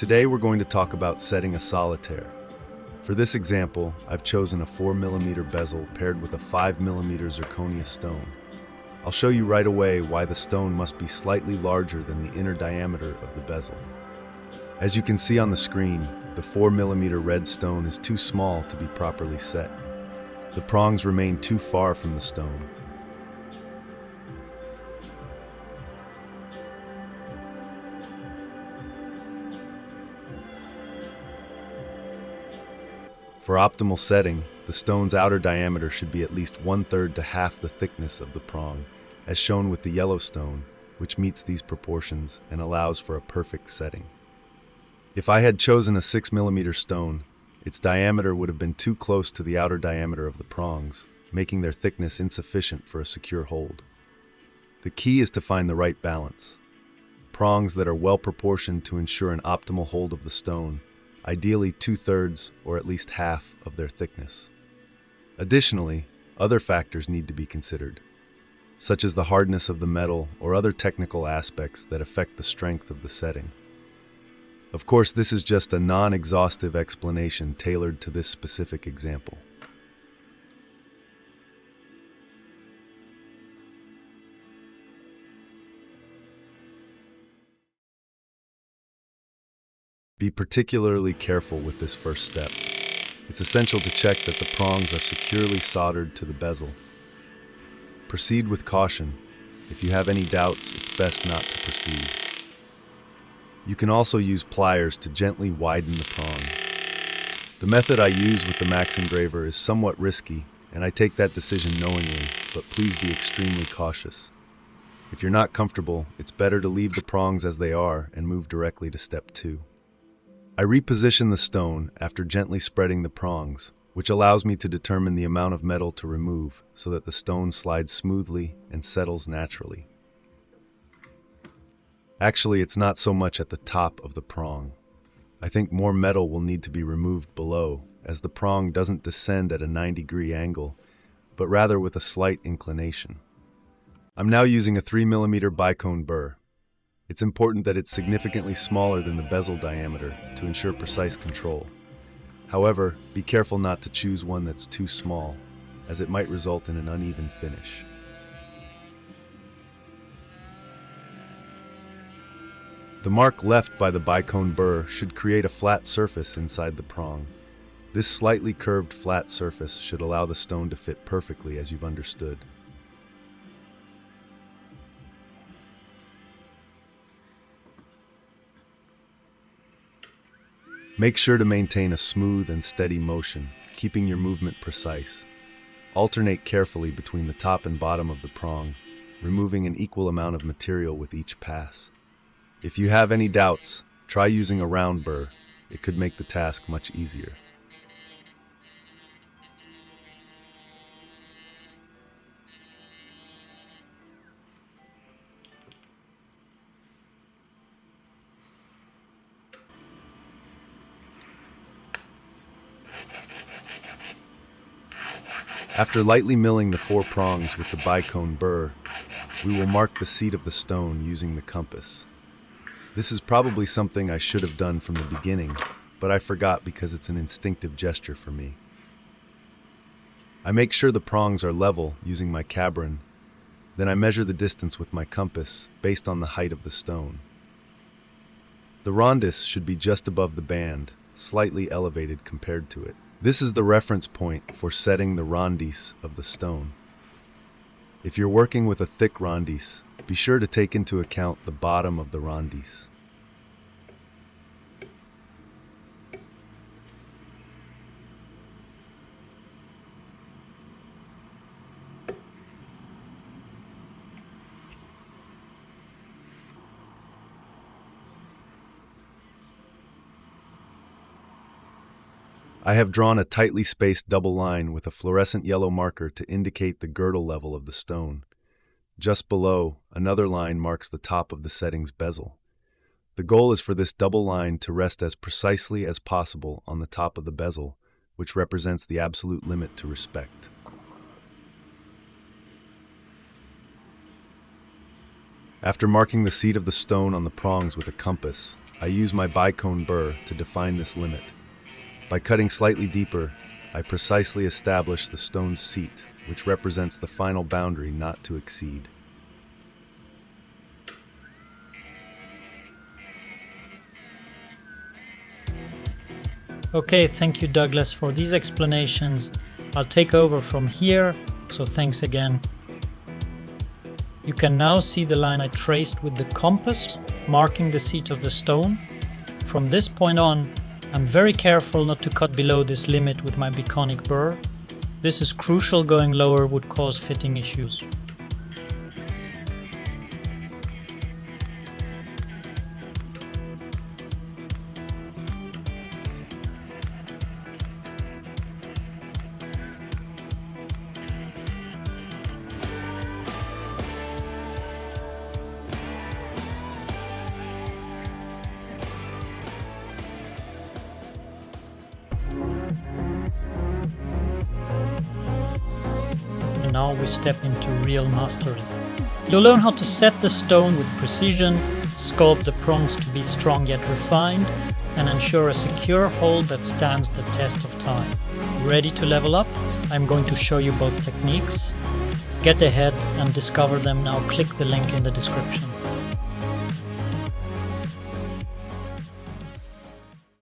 Today we're going to talk about setting a solitaire. For this example, I've chosen a 4mm bezel paired with a 5mm zirconia stone. I'll show you right away why the stone must be slightly larger than the inner diameter of the bezel. As you can see on the screen, the 4mm red stone is too small to be properly set. The prongs remain too far from the stone. For optimal setting, the stone's outer diameter should be at least 1/3 to half the thickness of the prong, as shown with the yellow stone, which meets these proportions and allows for a perfect setting. If I had chosen a 6mm stone, its diameter would have been too close to the outer diameter of the prongs, making their thickness insufficient for a secure hold. The key is to find the right balance. Prongs that are well proportioned to ensure an optimal hold of the stone, ideally 2/3 or at least half of their thickness. Additionally, other factors need to be considered, such as the hardness of the metal or other technical aspects that affect the strength of the setting. Of course, this is just a non-exhaustive explanation tailored to this specific example. Be particularly careful with this first step. It's essential to check that the prongs are securely soldered to the bezel. Proceed with caution. If you have any doubts, it's best not to proceed. You can also use pliers to gently widen the prong. The method I use with the Max Engraver is somewhat risky, and I take that decision knowingly, but please be extremely cautious. If you're not comfortable, it's better to leave the prongs as they are and move directly to step 2. I reposition the stone after gently spreading the prongs, which allows me to determine the amount of metal to remove so that the stone slides smoothly and settles naturally. Actually, it's not so much at the top of the prong. I think more metal will need to be removed below, as the prong doesn't descend at a 90-degree angle, but rather with a slight inclination. I'm now using a 3mm bicone burr. It's important that it's significantly smaller than the bezel diameter to ensure precise control. However, be careful not to choose one that's too small, as it might result in an uneven finish. The mark left by the bicone burr should create a flat surface inside the prong. This slightly curved flat surface should allow the stone to fit perfectly, as you've understood. Make sure to maintain a smooth and steady motion, keeping your movement precise. Alternate carefully between the top and bottom of the prong, removing an equal amount of material with each pass. If you have any doubts, try using a round burr. It could make the task much easier. After lightly milling the 4 prongs with the bicone burr, we will mark the seat of the stone using the compass. This is probably something I should have done from the beginning, but I forgot because it's an instinctive gesture for me. I make sure the prongs are level using my cabron, then I measure the distance with my compass based on the height of the stone. The rondis should be just above the band, slightly elevated compared to it. This is the reference point for setting the rondis of the stone. If you're working with a thick rondis, be sure to take into account the bottom of the rondis. I have drawn a tightly spaced double line with a fluorescent yellow marker to indicate the girdle level of the stone. Just below, another line marks the top of the setting's bezel. The goal is for this double line to rest as precisely as possible on the top of the bezel, which represents the absolute limit to respect. After marking the seat of the stone on the prongs with a compass, I use my bicone burr to define this limit. By cutting slightly deeper, I precisely establish the stone's seat, which represents the final boundary not to exceed. Okay, thank you Douglas for these explanations. I'll take over from here, so thanks again. You can now see the line I traced with the compass, marking the seat of the stone. From this point on, I'm very careful not to cut below this limit with my biconic burr. This is crucial, going lower would cause fitting issues. Now we step into real mastery. You'll learn how to set the stone with precision, sculpt the prongs to be strong yet refined, and ensure a secure hold that stands the test of time. Ready to level up? I'm going to show you both techniques. Get ahead and discover them now. Click the link in the description.